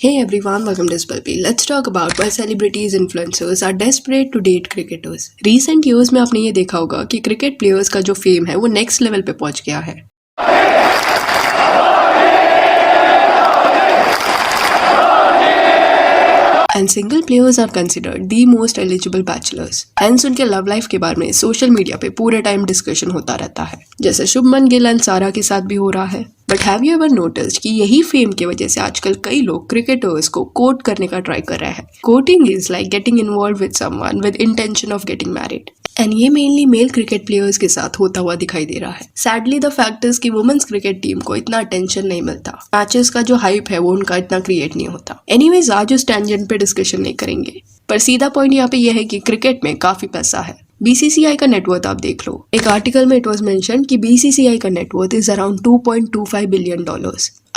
Hey everyone, welcome to Spalpi. Let's talk about why celebrities influencers are desperate to date cricketers. Recent years में आपने ये देखा होगा कि क्रिकेट प्लेयर्स का जो फेम है वो नेक्स्ट लेवल पे पहुंच गया है. And single players are considered the most eligible bachelors. Hence उनके लव लाइफ के बारे में सोशल मीडिया पे पूरे टाइम डिस्कशन होता रहता है, जैसे शुभमन गिल एंड सारा के साथ भी हो रहा है. But have you ever noticed कि यही फेम की वजह से आजकल कई लोग क्रिकेटर्स को कोट करने का ट्राई कर रहे हैं. Coating is like getting involve with someone with intention of getting married. And ये मेनली मेल क्रिकेट प्लेयर्स के साथ होता हुआ दिखाई दे रहा है. सैडली द फैक्ट इज कि वुमेन्स क्रिकेट टीम को इतना अटेंशन नहीं मिलता. मैचेस का जो हाइप है वो उनका इतना क्रिएट नहीं होता. एनीवेज आज उस टेंजेंट पे डिस्कशन नहीं करेंगे, पर सीधा पॉइंट यहाँ पे यह है कि क्रिकेट में काफी पैसा है. बीसीसीआई का नेटवर्थ आप देख लो. एक आर्टिकल में इट वाज मेंशन कि बीसीसीआई का net worth is around $2.25 billion.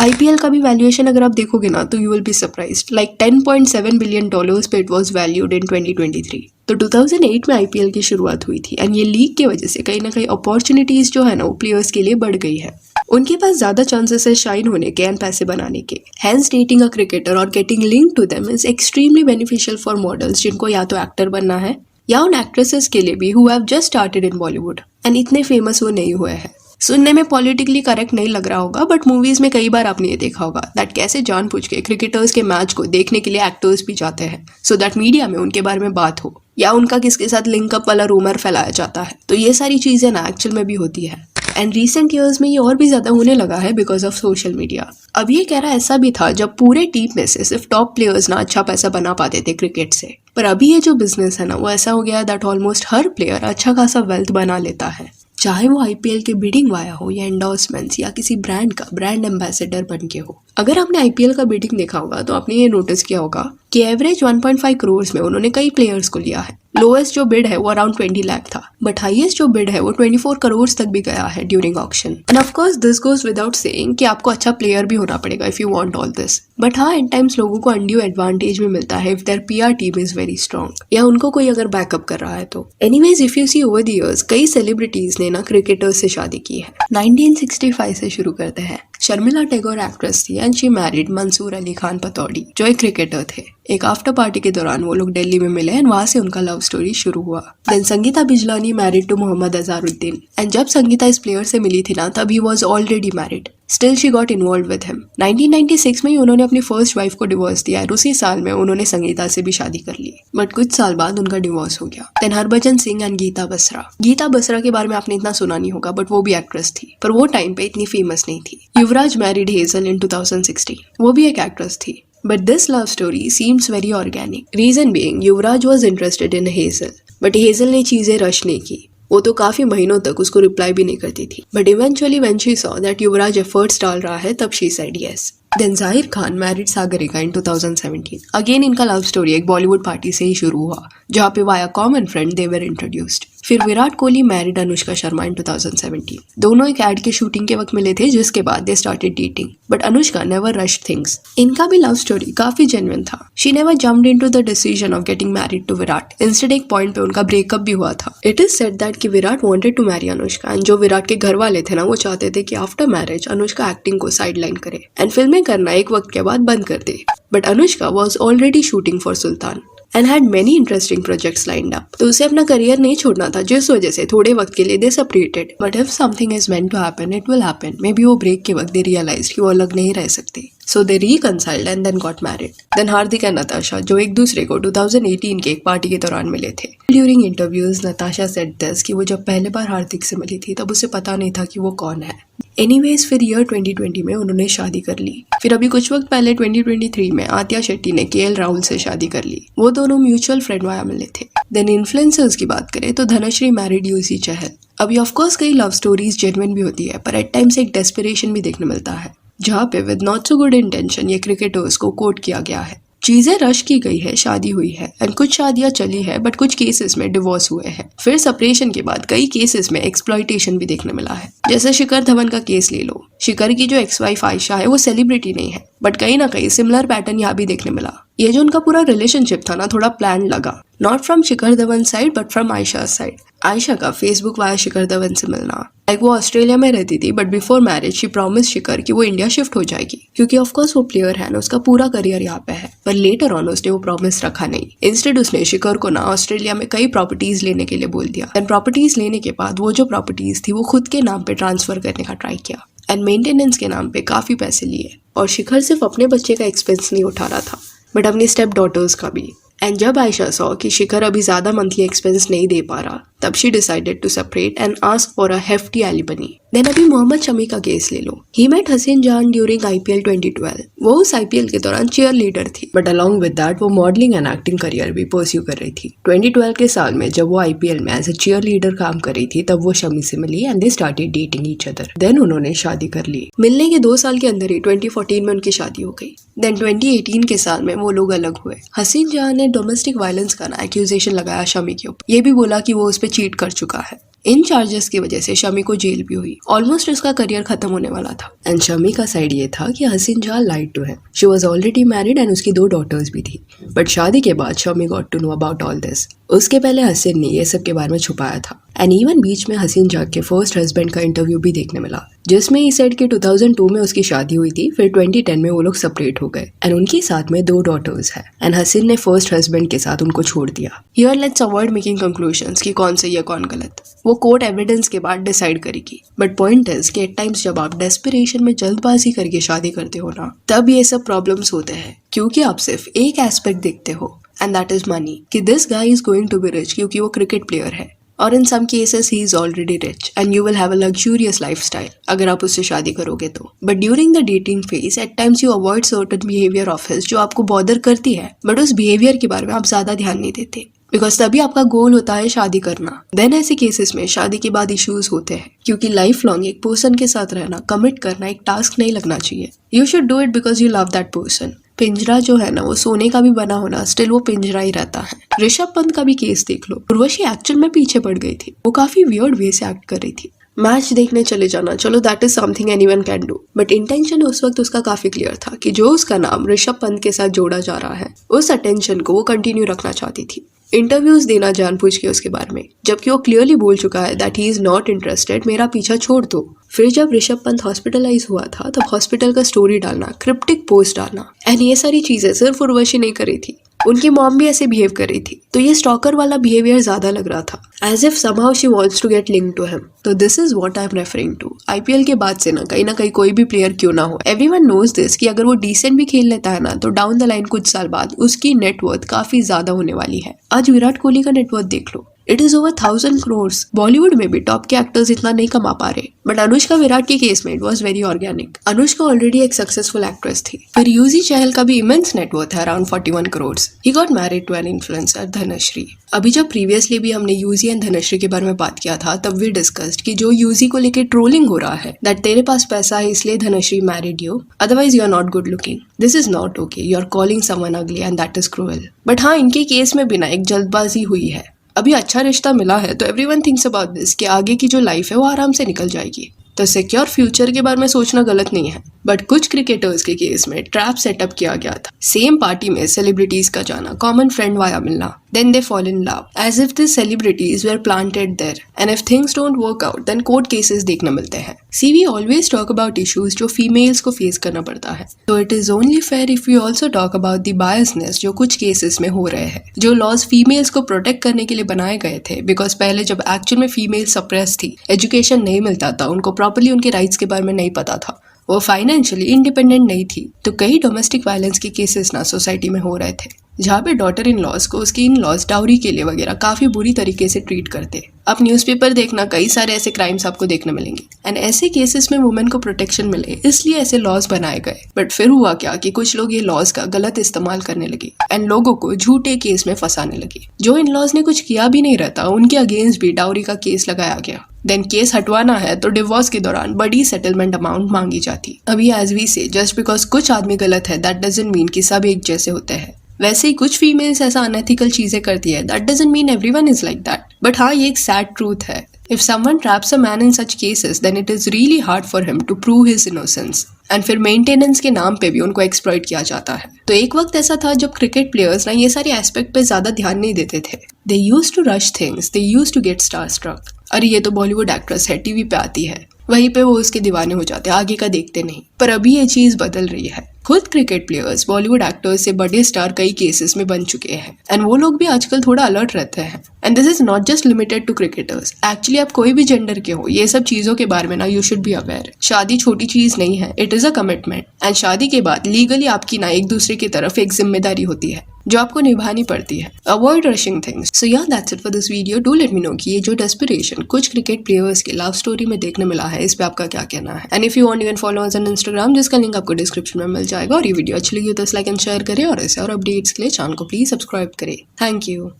IPL का भी वैल्यूएशन अगर आप देखोगे ना तो you will be surprised. Like $10.7 billion पे इट वाज वैल्यूड इन 2023. तो 2008 में आईपीएल की शुरुआत हुई थी एंड ये लीग की वजह से कहीं ना कहीं अपॉर्चुनिटीज जो है ना वो प्लेयर्स के लिए बढ़ गई है. उनके पास ज्यादा चांसेस है शाइन होने के एंड पैसे बनाने के. हैंस डेटिंग अ क्रिकेटर और getting link to them is extremely beneficial for models जिनको या तो एक्टर बनना है या उन एक्ट्रेसेस के लिए भी who have just started in Bollywood and इतने फेमस वो नहीं हुए हैं. सुनने में पॉलिटिकली करेक्ट नहीं लग रहा होगा, बट मूवीज में कई बार आपने ये देखा होगा दैट कैसे जानबूझ के क्रिकेटर्स के मैच को देखने के लिए एक्टर्स भी जाते हैं सो दैट मीडिया में उनके बारे में बात हो या उनका किसके साथ लिंकअप वाला रूमर फैलाया जाता है. तो ये सारी चीजें ना एक्चुअल में भी होती है एंड रिसेंट ईयर्स में ये और भी ज्यादा होने लगा है बिकॉज ऑफ सोशल मीडिया. अब ये कह रहा ऐसा भी था जब पूरे टीम में से सिर्फ टॉप प्लेयर्स ना अच्छा पैसा बना पाते थे क्रिकेट से, पर अभी ये जो बिजनेस है ना वो ऐसा हो गया है दैट ऑलमोस्ट हर प्लेयर अच्छा खासा वेल्थ बना लेता है, चाहे वो आईपीएल के बिडिंग वाया हो या एंडोर्समेंट्स या किसी ब्रांड का ब्रांड एम्बेसडर बन के हो. अगर आपने आईपीएल का बिडिंग देखा होगा तो आपने ये नोटिस किया होगा कि एवरेज 1.5 करोड़ में उन्होंने कई प्लेयर्स को लिया है. लोएस्ट जो बिड है वो अराउंड 20 लाख था, बट हाईएस्ट जो बिड है वो 24 करोड़ तक भी गया है during auction. And of course this goes without saying कि आपको अच्छा प्लेयर भी होना पड़ेगा if you want all this. But हाँ, एट टाइम्स लोगों को अनड्यू एडवांटेज भी मिलता है if their PR team is very strong या उनको कोई अगर बैकअप कर रहा है तो. Anyways if you see over the years कई सेलिब्रिटीज ने ना क्रिकेटर्स से शादी की है. 1965 से शुरू करते हैं. शर्मिला टैगोर एक्ट्रेस थी and she married Mansoor Ali Khan Pataudi जो एक क्रिकेटर थे. एक आफ्टर पार्टी के दौरान वो लोग दिल्ली में मिले एंड वहां से उनका लव स्टोरी शुरू हुआ. Then Sangeeta Bijlani married to Mohammad Azharuddin and जब संगीता इस प्लेयर से मिली थी ना तब ही was already married. Still she got involve with him. 1996 में ही उन्होंने अपनी फर्स्ट वाइफ को डिवोर्स दिया और उसी साल में उन्होंने संगीता से भी शादी कर ली. बट कुछ साल बाद उनका डिवोर्स हो गया. Then Harbhajan Singh and Geeta Basra. गीता बसरा के बारे में आपने इतना सुना नहीं होगा, बट वो भी एक्ट्रेस थी, पर वो टाइम पे इतनी फेमस नहीं थी. युवराज मैरिड हेजल इन 2016. वो भी एक एक्ट्रेस थी. But this love story seems very organic. Reason being, Yuvraj was interested in Hazel, but Hazel ने चीजें रश नहीं की. वो तो काफी महीनों तक उसको रिप्लाई भी नहीं करती थी. But eventually when she saw that Yuvraj efforts डाल रहा है तब she said yes. Then Zahir Khan married Sagarika in 2017. Again इनका लव स्टोरी एक बॉलीवुड पार्टी से ही शुरू हुआ जहाँ पे via common friend they were introduced. फिर विराट कोहली मैरिड अनुष्का शर्मा इन 2017. दोनों एक एड के शूटिंग के वक्त मिले थे जिसके बाद they started dating. But Anushka never rushed things. इनका भी लव स्टोरी काफी जेन्युइन था. She never jumped into the decision of getting married to Virat. Instead एक पॉइंट पे उनका ब्रेकअप भी हुआ था. इट इज सेड दैट कि Virat wanted to marry Anushka and जो विराट के घर वाले थे ना वो चाहते थे कि आफ्टर मैरिज अनुष्का एक्टिंग को साइडलाइन करे एंड फिल्में करना एक वक्त के बाद बंद कर दे. But Anushka was already shooting for Sultan and had many interesting projects lined up. तो उसे अपना करियर नहीं छोड़ना था जिस वजह से थोड़े वक्त के लिए they separated. But if something is meant to happen, it will happen. Maybe वो ब्रेक के वक्त they realized कि वो अलग नहीं रह सकते. So they reconciled and then got married. Then Hardik and Natasha जो एक दूसरे को 2018 के एक पार्टी के दौरान मिले थे. During interviews, Natasha said this कि वो जब पहले बार हार्दिक से मिली थी तब उसे पता नहीं था कि वो कौन है. एनीवेज फिर ईयर 2020 में उन्होंने शादी कर ली. फिर अभी कुछ वक्त पहले 2023 में आतिया शेट्टी ने केएल राहुल से शादी कर ली. वो दोनों म्यूचुअल फ्रेंड वाया मिले थे. देन इन्फ्लुएंसर्स की बात करें तो धनश्री मैरिड यूसी चहल. अभी ऑफकोर्स कई लव स्टोरीज जेन्युइन भी होती है, पर एट टाइम्स एक डेस्परेशन भी देखने मिलता है जहाँ पे with not so good intention ये क्रिकेटर्स को कोट किया गया है. चीजें रश की गई है, शादी हुई है एंड कुछ शादियां चली है बट कुछ केसेस में डिवोर्स हुए हैं. फिर सेपरेशन के बाद कई केसेस में एक्सप्लॉइटेशन भी देखने मिला है. जैसे शिखर धवन का केस ले लो. शिखर की जो एक्स वाइफ आयशा है वो सेलिब्रिटी नहीं है, बट कहीं ना कहीं सिमिलर पैटर्न यहाँ भी देखने मिला. ये जो उनका पूरा रिलेशनशिप था ना थोड़ा प्लान लगा. Not from Shikhar Dhawan side but from Ayesha side. Ayesha का फेसबुक वाया शिखर धवन से मिलना, लाइक वो ऑस्ट्रेलिया में रहती थी but before marriage she promise Shikhar कि वो इंडिया शिफ्ट हो जाएगी क्योंकि ऑफ कोर्स वो प्लेयर है ना, उसका पूरा करियर यहाँ पे है। पर लेटर ऑन उसने वो प्रॉमिस रखा नहीं। इंस्टेड उसने शिखर को ना ऑस्ट्रेलिया में कई प्रॉपर्टीज लेने के लिए बोल दिया। एंड प्रॉपर्टीज लेने के बाद वो जो प्रॉपर्टीज थी वो खुद के नाम पे ट्रांसफर करने का ट्राई किया एंड मेंटेनेंस के नाम पे काफी पैसे लिए। और शिखर सिर्फ अपने बच्चे का एक्सपेंस नहीं उठा रहा था बट अपनी स्टेप डॉटर्स का भी। एंड जब आयशा सॉ कि शिखर अभी ज्यादा मंथली एक्सपेंस नहीं दे पा रहा, तब she decided to separate and ask for a hefty alimony. Then अभी मोहम्मद शमी का केस ले लो। ही मेट हसीन जान ड्यूरिंग IPL 2012। वो उस IPL के दौरान चीयर लीडर थी बट अलॉन्ग विद दैट वो मॉडलिंग एंड एक्टिंग करियर भी परस्यू कर रही थी। 2012 के साल में जब वो IPL में एज ए चीयर लीडर काम कर रही थी तब वो शमी से मिली and they started dating each other. Then उन्होंने शादी कर ली। मिलने के 2 साल के अंदर ही 2014 में उनकी शादी हो गई। देन 2018 के साल में वो लोग अलग हुए। हसीन जान ने डोमेस्टिक वायलेंस का ना एक्यूजेशन लगाया शमी के ऊपर। ये भी बोला कि वो उस पर चीट कर चुका है। इन चार्जेस की वजह से शमी को जेल भी हुई। ऑलमोस्ट उसका करियर खत्म होने वाला था। एंड शमी का साइड ये था कि Hasin Jahan lied to him. She was already married and उसकी 2 डॉटर्स भी थी। बट शादी के बाद Shami got to know about all this. उसके पहले हसीन ने ये सब के बारे में छुपाया था। एंड इवन बीच में हसीन जाग के फर्स्ट हस्बैंड का इंटरव्यू भी देखने मिला जिसमें ही सेड कि 2002 में उसकी शादी हुई थी, फिर 2010 में वो लोग सेपरेट हो गए एंड उनके साथ में 2 डॉटर्स हैं। एंड हसीन ने फर्स्ट हस्बैंड के साथ उनको छोड़ दिया। Here let's avoid making conclusions कि कौन सही है कौन गलत, वो कोर्ट एविडेंस के बाद डिसाइड करेगी। बट पॉइंट इज कि एट टाइम्स जब आप डेस्परेशन में जल्दबाजी करके शादी करते हो ना, तब ये सब प्रॉब्लम्स होते हैं क्योंकि आप सिर्फ एक एस्पेक्ट देखते हो एंड दैट इज मनी, कि this guy is going to be rich क्योंकि वो क्रिकेट प्लेयर है। और in some cases he is already rich and you will have a luxurious lifestyle अगर आप उससे शादी करोगे तो। But during the dating phase at times you avoid certain behaviour of his जो आपको बॉदर करती है, बट उस बिहेवियर के बारे में आप ज्यादा ध्यान नहीं देते बिकॉज तभी आपका गोल होता है शादी करना। देन ऐसे केसेस में शादी के बाद इश्यूज होते हैं क्योंकि लाइफ लॉन्ग एक पर्सन के साथ रहना, कमिट करना एक टास्क नहीं लगना चाहिए। You should do it because you love that person. पिंजरा जो है ना वो सोने का भी बना होना, स्टिल वो पिंजरा ही रहता है। ऋषभ पंत का भी केस देख लो। उर्वशी एक्चुअल में पीछे पड़ गई थी, वो काफी वियर्ड वे से एक्ट कर रही थी। मैच देखने चले जाना, चलो that is something anyone can do, but intention उस वक्त उसका काफी क्लियर था कि जो उसका नाम ऋषभ पंत के साथ जोड़ा जा रहा है उस अटेंशन को वो कंटिन्यू रखना चाहती थी। इंटरव्यूज देना जानबूझ के उसके बारे में, जबकि वो क्लियरली बोल चुका है that he is not interested, मेरा पीछा छोड़ दो। फिर जब ऋषभ पंत हॉस्पिटलाइज हुआ था तब हॉस्पिटल का स्टोरी डालना, क्रिप्टिक पोस्ट डालना एंड ये सारी चीजें सिर्फ उर्वशी नहीं कर रही थी, उनकी मॉम भी ऐसे बिहेव कर रही थी। तो ये स्टॉकर वाला बिहेवियर ज्यादा लग रहा था, as if somehow she wants to get link to him. तो this is what I am referring to. IPL के बाद से ना कहीं कोई भी प्लेयर क्यों ना हो, एवरीवन नोज दिस कि अगर वो डिसेंट भी खेल लेता है ना तो डाउन द लाइन कुछ साल बाद उसकी नेटवर्थ काफी ज्यादा होने वाली है। आज विराट कोहली का नेटवर्थ देख लो, it is over 1000 crores। Bollywood में भी टॉप के एक्टर्स इतना नहीं कमा पा रहे, बट अनुष्का विराट के केस में it was very organic. Anushka already एक सक्सेसफुल एक्ट्रेस थी। फिर यूजी चहल का भी इमेंस नेटवर्थ है, around 41 crores। He got married to an influencer Dhanashree. अभी जब प्रीवियसली भी हमने यूजी एंड धनश्री के बारे में बात किया था तब वी डिस्कस्ड कि जो यूजी को लेके ट्रोलिंग हो रहा है दैट तेरे पास पैसा है इसलिए Dhanashree married you, otherwise you are not good looking, this is not okay, you are calling someone ugly and that is cruel. But हाँ, इनके केस में भी ना एक जल्दबाजी हुई है। अभी अच्छा रिश्ता मिला है तो एवरीवन थिंक्स अबाउट दिस कि आगे की जो लाइफ है वो आराम से निकल जाएगी। तो सिक्योर फ्यूचर के बारे में सोचना गलत नहीं है, बट कुछ क्रिकेटर्स के केस में ट्रैप सेटअप किया गया था। सेम पार्टी में सेलिब्रिटीज का जाना, कॉमन फ्रेंड वाया मिलना, then they fall in love as if this celebrities were planted there and if things don't work out then court cases देखने मिलते हैं। See we always talk about issues जो females को face करना पड़ता है, तो it is only fair if we also talk about the biasness जो कुछ केसेस में हो रहे हैं। जो लॉज फीमेल्स को प्रोटेक्ट करने के लिए बनाए गए थे, बिकॉज पहले जब एक्चुअल में फीमेल सप्रेस थी, एजुकेशन नहीं मिलता था, उनको प्रॉपर्ली उनके राइट्स के बारे में नहीं पता था, वो फाइनेंशियली इंडिपेंडेंट नहीं थी, तो कई डोमेस्टिक वायलेंस के केसेस ना सोसाइटी में हो रहे थे जहाँ पे डॉटर इन लॉज को उसकी इन लॉज डाउरी के लिए वगैरह काफी बुरी तरीके से ट्रीट करते। आप न्यूज़पेपर देखना, कई सारे ऐसे क्राइम्स आपको देखने मिलेंगे एंड ऐसे केसेस में वुमेन को प्रोटेक्शन मिले इसलिए ऐसे लॉज बनाए गए। बट फिर हुआ क्या कि कुछ लोग ये लॉज का गलत इस्तेमाल करने लगे एंड लोगों को झूठे केस में फंसाने लगे। जो इन लॉज ने कुछ किया भी नहीं रहता उनके अगेंस्ट भी डाउरी का केस लगाया गया। देन केस हटवाना है तो डिवोर्स के दौरान बड़ी सेटलमेंट अमाउंट मांगी जाती। अभी एज वी से जस्ट बिकॉज कुछ आदमी गलत है दैट डजंट मीन कि सब एक जैसे होते हैं। वैसे ही कुछ फीमेल्स ऐसा अनएथिकल चीजें करती है, that doesn't mean everyone is like that. But हाँ, ये एक सैड ट्रूथ है If someone traps a man in such cases, then it is really hard for him to prove his innocence. And फिर maintenance के नाम पे भी उनको एक्सप्लॉइट किया जाता है। तो एक वक्त ऐसा था जब क्रिकेट प्लेयर्स ना ये सारे एस्पेक्ट पे ज्यादा ध्यान नहीं देते थे। They use to rush things, they use to get star struck. अरे ये तो बॉलीवुड एक्ट्रेस है, टीवी पे आती है, वहीं पे वो उसके दीवाने हो जाते हैं, आगे का देखते नहीं। पर अभी ये चीज बदल रही है। खुद क्रिकेट प्लेयर्स बॉलीवुड एक्टर्स से बड़े स्टार कई केसेस में बन चुके हैं एंड वो लोग भी आजकल थोड़ा अलर्ट रहते हैं। And this is not just limited to cricketers, actually आप कोई भी जेंडर के हो, ये सब चीजों के बारे में ना यू शुड बी अवेयर। शादी छोटी चीज नहीं है, it is a commitment and शादी के बाद लीगली आपकी ना एक दूसरे की तरफ एक जिम्मेदारी होती है जो आपको निभानी पड़ती है। Avoid rushing things. So yeah that's it for this video. Do let me know कि ये जो डेस्पिरेशन कुछ क्रिकेट प्लेयर्स के लव स्टोरी में देखने मिला है, इस पे आपका क्या कहना है। And if you want, you can follow us on Instagram, जिसका लिंक आपको डिस्क्रिप्शन में मिल जाएगा। और ये वीडियो अच्छी लगी तो लाइक एंड शेयर करें और ऐसे और अपडेट्स के लिए चैनल को प्लीज सब्सक्राइब करें। Thank you.